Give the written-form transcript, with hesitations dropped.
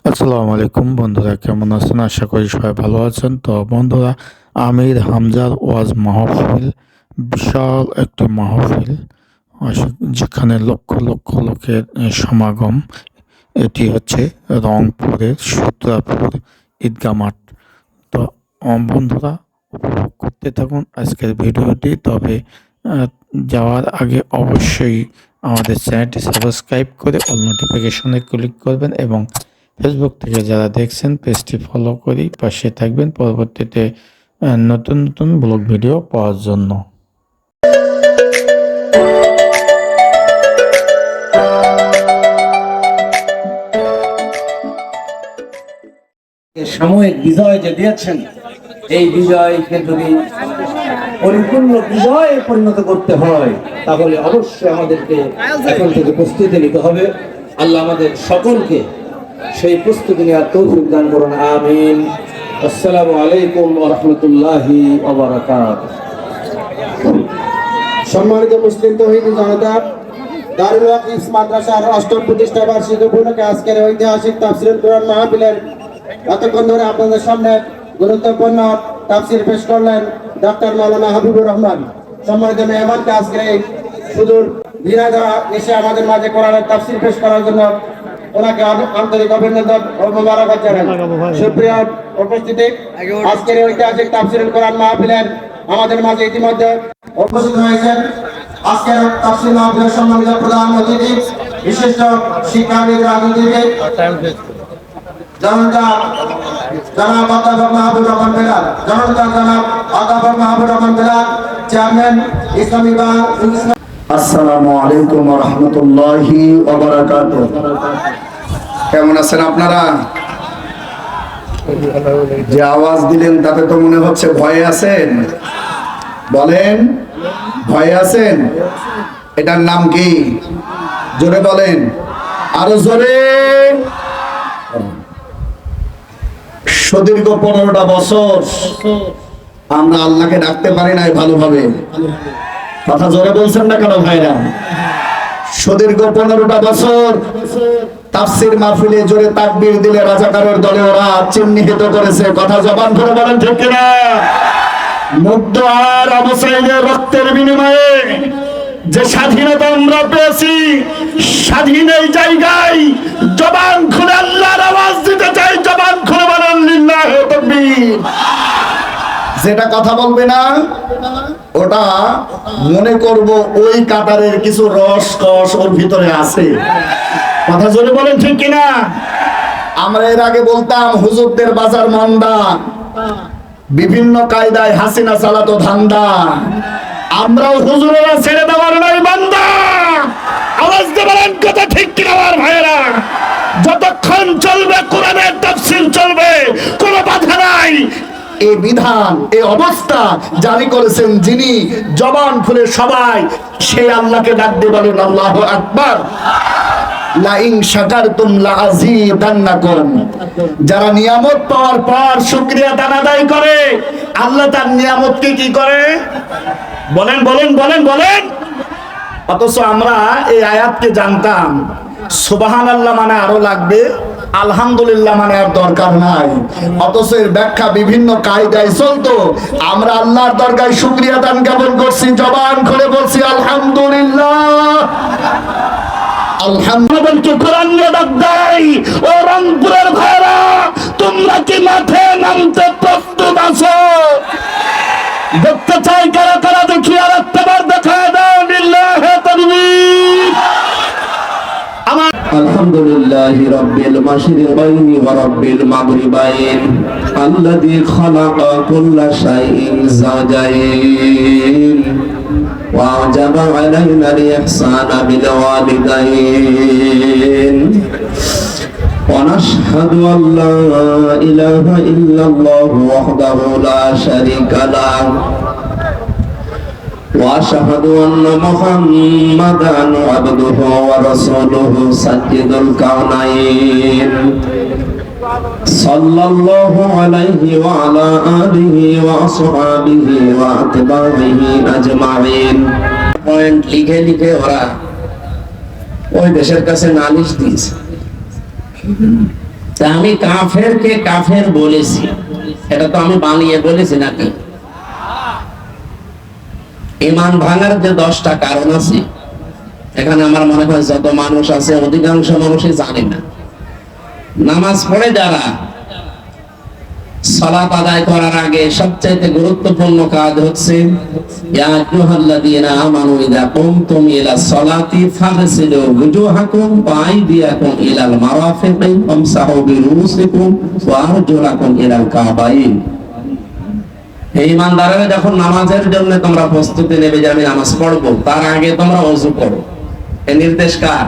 আসসালামু আলাইকুম বন্ধুরা, কেমন আছেন? আশা করি সবাই ভালো আছেন। তো বন্ধুরা, আমির হামজার ওয়াজ মাহফিল, বিশাল একটা মাহফিল, যেখানে লক্ষ লক্ষ লোকের সমাগম। এটি হচ্ছে রংপুরের সূত্রাপুর ঈদগাহ মাঠ। তো বন্ধুরা, উপভোগ করতে থাকুন আজকের ভিডিওটি। তবে যাওয়ার আগে অবশ্যই আমাদের চ্যানেলটি সাবস্ক্রাইব করে অল নোটিফিকেশনে ক্লিক করবেন এবং ফেসবুক থেকে যারা দেখছেন পেজটি ফলো করি পাশে থাকবেন পরবর্তীতে নতুন নতুন ব্লগ ভিডিও পাওয়ার জন্য। সাময়িক বিজয় যে দিয়েছেন, এই বিজয়কে যদি পরিপূর্ণ বিজয়ে পরিণত করতে হয় তাহলে অবশ্যই আমাদেরকে এখন থেকে প্রস্তুতি নিতে হবে। আল্লাহ আমাদের সকলকে সেই প্রস্তুতি নেওয়ার তৌফিক দান করুন, আমিন। আসসালামু আলাইকুম ওয়া রাহমাতুল্লাহি ওয়া বারাকাতুহু। সম্মানিত মুসলিম তৌহিদি জনতা, দারুল ওয়াকিফ মাদ্রাসার অষ্টম প্রতিষ্ঠা বার্ষিকী উপলক্ষে আজকের ঐতিহাসিক তাফসীরুল কুরআন মাহফিলের এতক্ষণ ধরে আপনাদের সামনে গুরুত্বপূর্ণ তাফসীর পেশ করলেন ডক্টর মাওলানা হাবিবুর রহমান। সম্মানিত মেহমানকে আজকের এই সুদূর ঝিনাইদহ এসে আমাদের মাঝে কোরআনের তাফসীর পেশ করার জন্য ওনাকে আন্তরিক অভিনন্দন ও মোবারকবাদ জানাই। সুপ্রিয় উপস্থিতি, আজকের এই ঐতিহাসিক তাফসীরুল কুরআন মাহফিলের আমাদের মাঝে ইতিমধ্যে উপস্থিত হয়েছেন আজকের তাফসীর মাহফিলের সম্মানিত প্রধান অতিথি, বিশিষ্ট শিক্ষাবিদ, রাজনীতিবিদ জনাব অধ্যাপক মাহবুব রহমান বেলাল, জনাব অধ্যাপক মাহবুব রহমান বেলাল, চেয়ারম্যান ইসলামী ব্যাংক। আসসালামু আলাইকুম ওয়া রাহমাতুল্লাহি ওয়া বারাকাতুহু। কেমন আছেন আপনারা? যে আওয়াজ দিলেন তাতে তো মনে হচ্ছে ভয়ে আছেন। বলেন, ভয়ে আছেন? এটার নাম কি? জোরে বলেন, আরো জোরে। সুদীর্ঘ 15টা বছর আমরা আল্লাহকে ডাকতে পারি নাই ভালোভাবে। কথা জোরে বলছেন না কেন ভাইরা? সুদীর্ঘ 15টা বছর তাফসীর মাহফিলে জোরে তাকবীর দিলে রাজাকারের দলে ওরা চিহ্নিত করেছে। কথা জবান করে বলেন, ঠিক কিনা? মুগ্ধ আর অবসাইদের রক্তের বিনিময়ে যে স্বাধীনতা আমরা পেয়েছি, স্বাধীন এই জায়গায় জবান খুলে আল্লাহর আওয়াজ দিতে চাই। জবান খুলে বলেন লিল্লাহি তাকবীর। যেটা কথা বলবে না ওটা মনে করব ওই কাতারের কিছু রস কস ওর ভিতরে আছে। কথা জোরে বলেন, ঠিক কিনা? আমরা এর আগে বলতাম হুজুরদের বাজার মন্দা, বিভিন্ন কায়দায় হাসিনা চালাতো ধান্দা। আমরাও হুজুরেরা ছেড়ে দেওয়ার নাই বান্দা। আওয়াজ দিয়ে বলেন কথা ঠিক কিনা আমার ভাইয়েরা? যতক্ষণ চলবে কোরআনের তাফসীর চলবে, কোনো বাধা নাই। এই বিধান, এই অবস্থা জারি করেছেন যিনি, জবান খুলে সবাই সেই আল্লাহকে ডাক দিয়ে বলেন আল্লাহু আকবার। লা ইন শাকারতুম লা আযীদান্নাকুম। যারা নিয়ামত পাওয়ার পর শুকরিয়া আদায় করে, আল্লাহ তার নিয়ামতকে কি করে? বলেন বলেন বলেন বলেন। অথচ আমরা এই আয়াতকে জানতাম সুবহানাল্লাহ মানে আরো লাগবে, আলহামদুলিল্লাহ মানে আর দরকার নাই। অথচ এর ব্যাখ্যা বিভিন্ন কায়দায় চলতো। আমরা আল্লাহর দরগায় শুকরিয়া দান জ্ঞাপন করছি, জবান খুলে বলছি আলহামদুলিল্লাহ। আলহামদুলিল্লাহ কোরআন ডাক দেয়, ও রংপুরের ভাইরা, তোমরা কি মাঠে নামতে প্রস্তুত আছো? দেখতে চাই কারা কারা, দেখি আর একবার দেখায় দাও। লিল্লাহি তাকবীর। আলহামদুলিল্লাহি রাব্বিল মাশরিকাইনি ওয়া রাব্বিল মাগরিবাইন আল্লাযী খালাকা কুল্লা শাইইন যাওজাইন ওয়া আওজাবা আলাইনা আল-ইহসানা বিল ওয়ালিদাইন ওয়া নাশহাদু আল লা ইলাহা ইল্লাল্লাহু ওয়াহদাহু লা শারীকা লাহু وأشهد أن محمدًا عبده ورسوله سيد الكونين صلى الله عليه وعلى آله وأصحابه وأتباعه أجمعين। পয়েন্ট লিখে লিখে ওরা ওই দেশের কাছে নালিশ দিয়েছে। তা আমি কাফেরকে কাফের বলেছি, এটা তো আমি বানিয়ে বলেছি নাকি? ঈমান ভাঙার যে 10টা কারণ আছে, এখানে আমার মনে হয় যত মানুষ আছে অধিকাংশ মানুষই জানে না। নামাজ পড়ে যারা, সালাত আদায় করার আগে সবচেয়ে গুরুত্বপূর্ণ কাজ হচ্ছে ইয়া আইয়ুহাল্লাযীনা আমানু ইযা কুমতুম ইলা সলাতি ফাগসিলু ওয়ুজুহাকুম ওয়া আইদিয়াকুম ইলাল মারাফিকি ওয়ামসাহু বিরুসিকুম ওয়া আরজুলাকুম ইলাল কাবাইন। হে ঈমানদারেরা, যখন নামাজের জন্য তোমরা প্রস্তুতি নেবে যে আমি নামাজ পড়বো, তার আগে তোমরা ওযু করো। এই নির্দেশ কার?